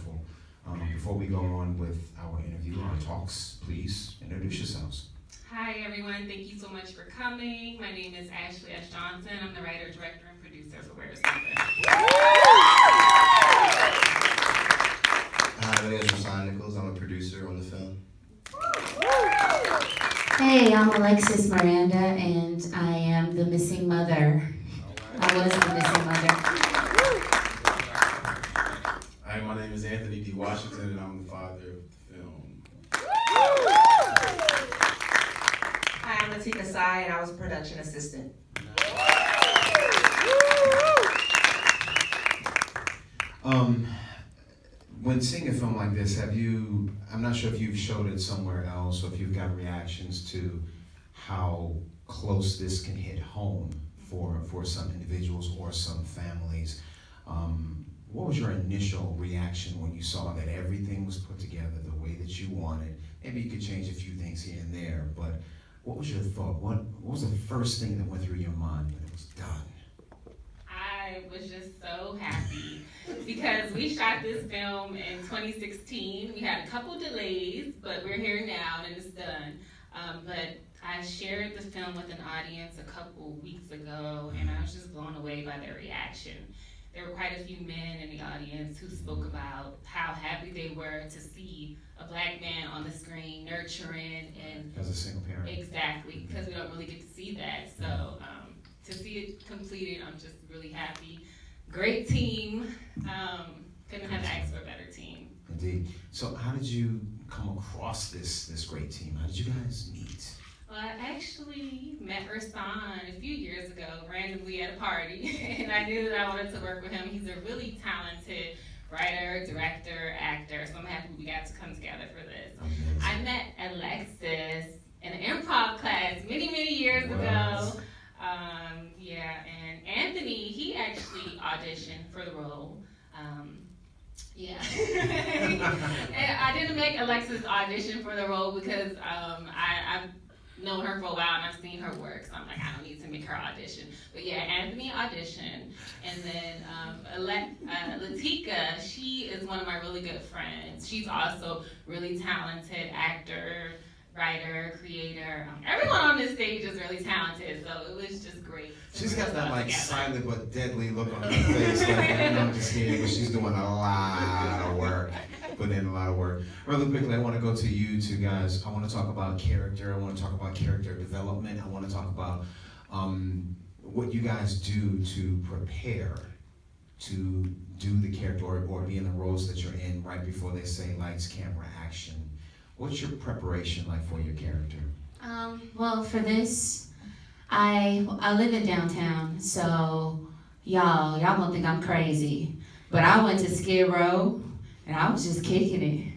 powerful. Before we go on with our interview, our talks, please introduce yourselves. Hi everyone, thank you so much for coming. My name is Ashley S. Johnson. I'm the writer, director, and producer for Where Is Something. Hi, my name is Rashawn Nichols. I'm a producer on the film. Hey, I'm Alexis Miranda, and I am the missing mother. I was the missing mother. Hi, my name is Anthony D. Washington, and I'm the father of the film. Hi, I'm Latika Sai, and I was a production assistant. When seeing a film like this, I'm not sure if you've showed it somewhere else or if you've got reactions to how close this can hit home for some individuals or some families. What was your initial reaction when you saw that everything was put together the way that you wanted? Maybe you could change a few things here and there, but what was your thought? What was the first thing that went through your mind when it was done? I was just so happy because we shot this film in 2016. We had a couple delays, but we're here now and it's done. But I shared the film with an audience a couple weeks ago, and I was just blown away by their reaction. There were quite a few men in the audience who spoke about how happy they were to see a black man on the screen nurturing and As a single parent. exactly, because we don't really get to see that. So to see it completed, I'm just really happy. Great team. Couldn't have asked for a better team. Indeed. So how did you come across this great team? How did you guys meet? Well, I actually met Ersan a few years ago, randomly at a party, and I knew that I wanted to work with him. He's a really talented writer, director, actor, so I'm happy we got to come together for this. Amazing. I met Alexis in an improv class many years ago. And Anthony, he actually auditioned for the role. And I didn't make Alexis audition for the role because I've known her for a while and I've seen her work, so I'm like, I don't need to make her audition. But yeah, Anthony auditioned, and then Latika, she is one of my really good friends. She's also really talented actor, writer, creator. Everyone on this stage is really talented, so it was just great. She's got that like silent but deadly look on her face. Like, I'm just kidding, but she's doing a lot of work. Putting in a lot of work. Really quickly, I want to go to you two guys. I want to talk about character. I want to talk about character development. I want to talk about what you guys do to prepare to do the character or be in the roles that you're in right before they say lights, camera, action. What's your preparation like for your character? Well, for this, I live in downtown, so y'all gonna think I'm crazy, but I went to Skid Row and I was just kicking it.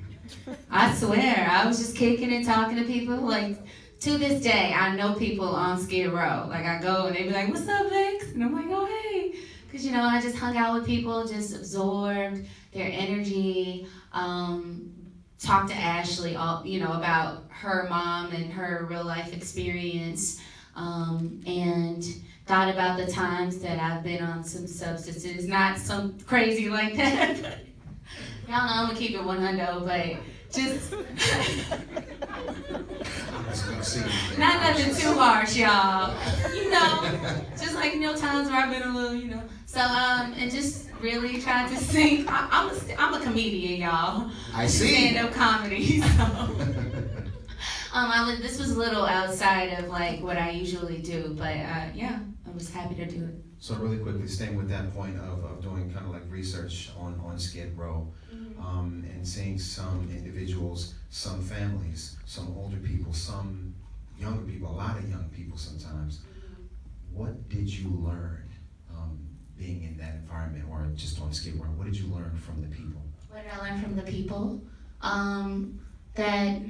I swear, I was just kicking it, talking to people. Like, to this day, I know people on Skid Row. Like, I go and they be like, "What's up, Lex?" And I'm like, "Oh, hey." Because, I just hung out with people, just absorbed their energy, talked to Ashley, about her mom and her real life experience, and thought about the times that I've been on some substances, not some crazy like that, but y'all know I'm gonna keep it 100, but just not nothing too harsh, y'all. Just like times where I've been a little, So and just really try to sing. I'm a comedian, y'all. I see. Stand-up comedy. So this was a little outside of like what I usually do, but I was happy to do it. So really quickly, staying with that point of doing kind of like research on Skid Row, and seeing some individuals, some families, some older people, some younger people, a lot of young people sometimes. What did you learn being in that environment or just on Skid Row? What did you learn from the people? What did I learn from the people? That,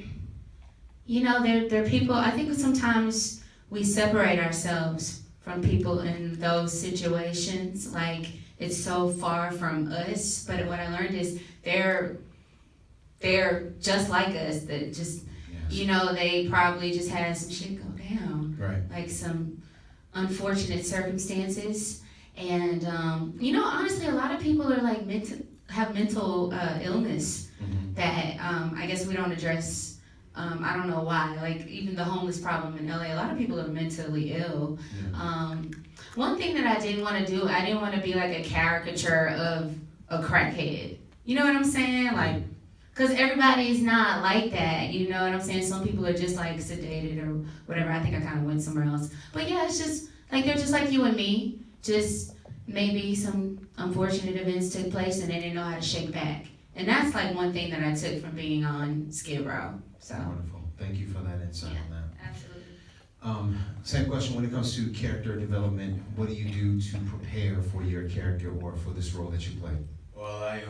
they're people, I think sometimes we separate ourselves from people in those situations. Like, it's so far from us, but what I learned is they're just like us, that just, Yes. They probably just had some shit go down. Right. Like some unfortunate circumstances. And, honestly, a lot of people are like have mental illness Mhm. that I guess we don't address. I don't know why. Like even the homeless problem in LA, a lot of people are mentally ill. Yeah. One thing that I didn't want to do, I didn't want to be like a caricature of a crackhead. You know what I'm saying? Like, cause everybody's not like that. You know what I'm saying? Some people are just like sedated or whatever. I think I kind of went somewhere else. But yeah, it's just like they're just like you and me. Just maybe some unfortunate events took place and they didn't know how to shake back. And that's like one thing that I took from being on Skid Row. So Wonderful. Thank you for that insight on that. absolutely. Same question when it comes to character development. What do you do to prepare for your character or for this role that you play? Well, I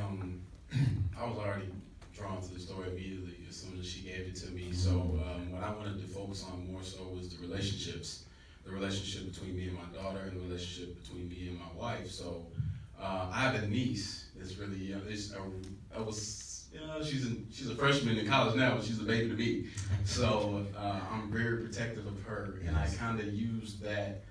was already drawn to the story immediately as soon as she gave it to me. So what I wanted to focus on more so was the relationships, the relationship between me and my daughter, and the relationship between me and my wife. So I have a niece that's really young. She's a freshman in college now, but she's a baby to me. So I'm very protective of her, and I kind of use that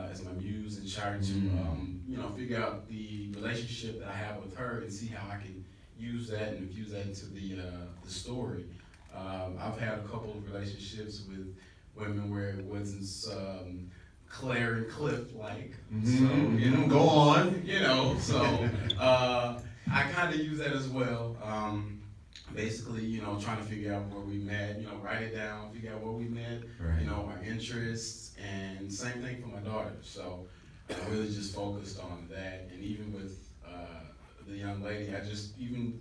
as my muse and try to figure out the relationship that I have with her and see how I can use that and infuse that into the story. I've had a couple of relationships with women where it wasn't Claire and Cliff like. Mm-hmm. So you know, go on. You know, so I kind of use that as well. Basically, trying to figure out where we met, write it down, figure out where we met, Right. Our interests, and same thing for my daughter. So I really just focused on that, and even with the young lady, I just, even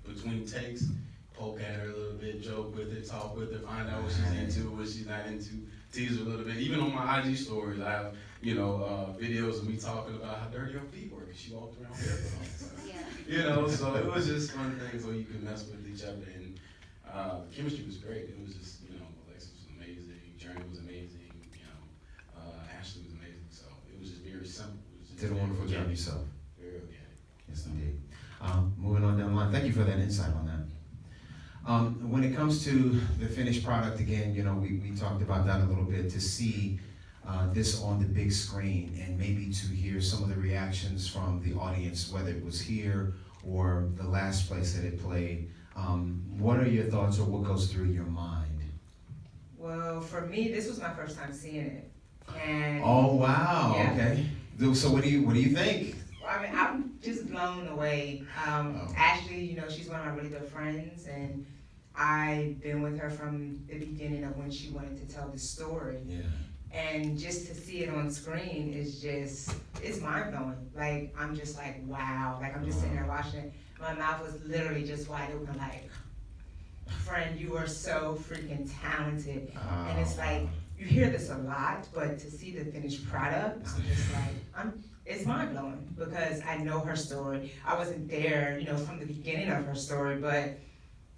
between takes, poke at her a little bit, joke with her, talk with her, find out what she's into, what she's not into, tease her a little bit. Even on my IG stories, I have, videos of me talking about how dirty her feet were, because she walked around barefoot all the time. So it was just fun things where you can mess with each other, and the chemistry was great. It was just, Alexis was amazing, Journey was amazing, Ashley was amazing. So it was just very simple. Did a wonderful job yourself. Very organic. Yes, indeed. Moving on down the line. Thank you for that insight on that. When it comes to the finished product, again, we talked about that a little bit, to see this on the big screen and maybe to hear some of the reactions from the audience, whether it was here or the last place that it played. What are your thoughts, or what goes through your mind? Well, for me, this was my first time seeing it. And Oh, wow. Yeah. Okay. So what do you think? I mean, I'm just blown away. Ashley, she's one of my really good friends, and I've been with her from the beginning of when she wanted to tell the story. Yeah. And just to see it on screen is it's mind-blowing. Like, I'm just like, wow. Like, I'm just sitting there watching it. My mouth was literally just wide open, like, friend, you are so freaking talented. And it's like, you hear this a lot, but to see the finished product, I'm just like, it's mind-blowing, because I know her story. I wasn't there, from the beginning of her story, but,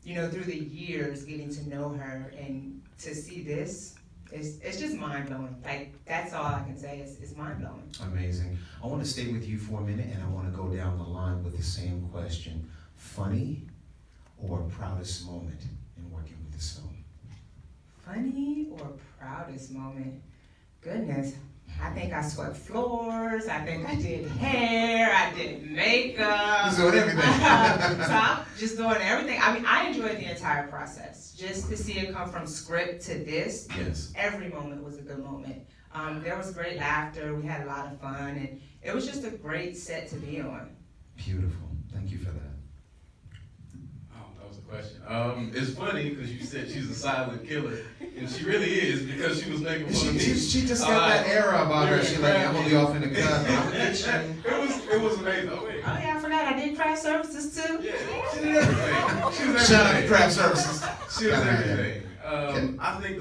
through the years, getting to know her and to see this, it's just mind-blowing. Like, that's all I can say, it's mind-blowing. Amazing. I want to stay with you for a minute, and I want to go down the line with the same question. Funny or proudest moment in working with this film? Funny or proudest moment? Goodness. I think I swept floors, I think I did hair, I did makeup. He's doing everything. So I'm just doing everything. I mean, I enjoyed the entire process. Just to see it come from script to this, Yes. every moment was a good moment. There was great laughter, we had a lot of fun, and it was just a great set to be on. Beautiful. Thank you for that. Oh, that was a question. It's funny because you said she's a silent killer, and she really is, because she was making fun of me. She just got that era about her. She's like, I'm only off in the cut. It was amazing. Oh, wait. Oh yeah, I forgot, I did craft services too. Yeah, she did everything. She was Shout out to everything. Craft Services. She was everything. Okay. I think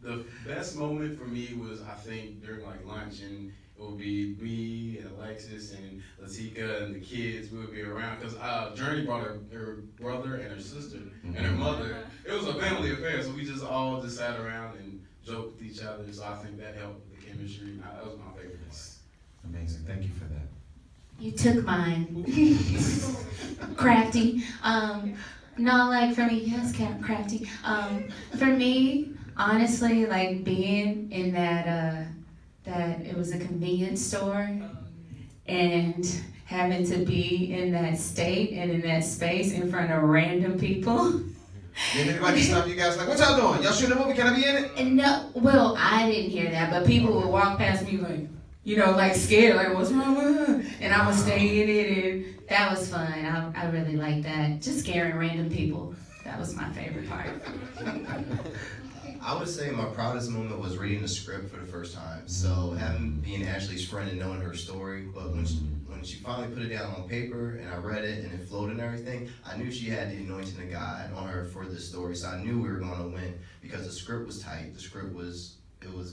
the best moment for me was, I think, during like lunch, and it would be me and Alexis and Latika and the kids. We would be around, because Journey brought her brother and her sister and her mother. It was a family affair, so we just all just sat around and joked with each other. So I think that helped with the chemistry. That was my favorite part. Amazing. Thank you for that. You took mine. Crafty. No, like for me, yes, crafty. For me, honestly, like being in that it was a convenience store, and having to be in that state and in that space in front of random people. Did anybody stop you guys like, what y'all doing? Y'all shooting a movie? Can I be in it? And no, well, I didn't hear that, but people would walk past me like, you know, like scared, like what's wrong with her? And I would stay in it, and that was fun. I really liked that. Just scaring random people. That was my favorite part. I would say my proudest moment was reading the script for the first time. So having being Ashley's friend and knowing her story, but when she finally put it down on paper and I read it and it flowed and everything, I knew she had the anointing of God on her for this story. So I knew we were going to win because the script was tight. The script was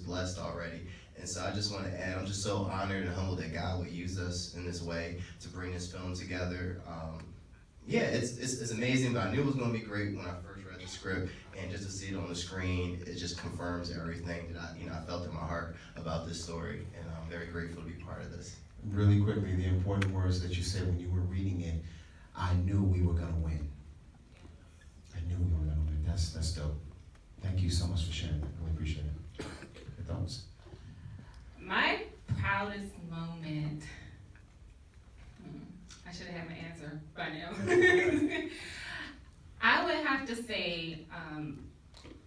blessed already. And so I just want to add, I'm just so honored and humbled that God would use us in this way to bring this film together. Yeah, it's amazing, but I knew it was going to be great when I first read the script, and just to see it on the screen, it just confirms everything that I felt in my heart about this story, and I'm very grateful to be part of this. Really quickly, the important words that you said when you were reading it, I knew we were gonna win. I knew we were gonna win. That's dope. Thank you so much for sharing that. Really appreciate it. Your thoughts? My proudest moment. I should have had my answer by now. I would have to say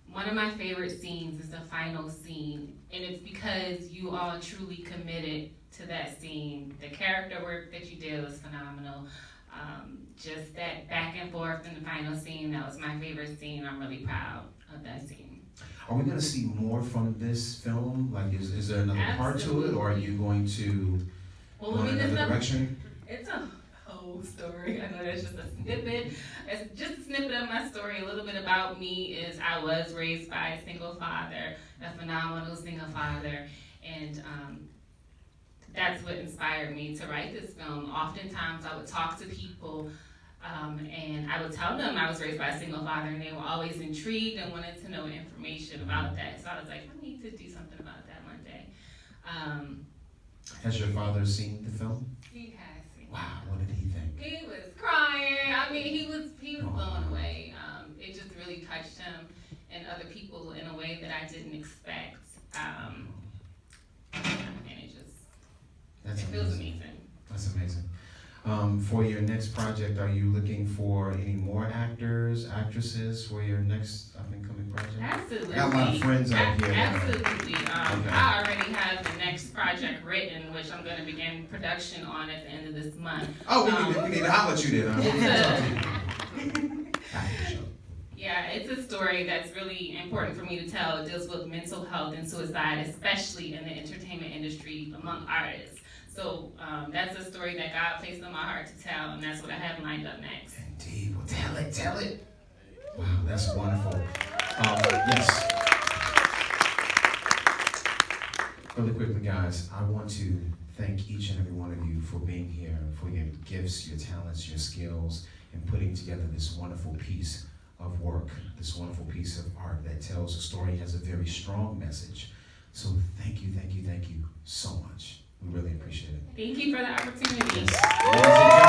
one of my favorite scenes is the final scene, and it's because you all truly committed to that scene. The character work that you did was phenomenal. Just that back and forth in the final scene, that was my favorite scene. I'm really proud of that scene. Are we gonna see more from this film? Like, is there another part to it, or are you going to go in another direction? It's a whole story. I know that's just a snippet. It's just a snippet of my story. A little bit about me is I was raised by a single father, a phenomenal single father, and that's what inspired me to write this film. Oftentimes I would talk to people and I would tell them I was raised by a single father, and they were always intrigued and wanted to know information about that. So I was like, I need to do something about that one day. Has your father seen the film? He has seen. Wow, what did he think? He was crying. I mean, he was blown away. It just really touched him and other people in a way that I didn't expect. And it feels amazing. That's amazing. For your next project, are you looking for any more actors, actresses for your next up-and-coming project? Absolutely. I got a lot of friends out here. Absolutely. Okay. I already have the next project written, which I'm going to begin production on at the end of this month. Oh, we need to holler at you then. We need to talk to you. After the show. Yeah, it's a story that's really important for me to tell. It deals with mental health and suicide, especially in the entertainment industry among artists. So that's a story that God placed on my heart to tell, and that's what I have lined up next. Indeed. Well, tell it. Wow, that's wonderful. Yes. Really quickly, guys, I want to thank each and every one of you for being here, for your gifts, your talents, your skills, and putting together this wonderful piece of work, this wonderful piece of art that tells a story, has a very strong message. So thank you so much. We really appreciate it. Thank you for the opportunity. Yes. Ladies and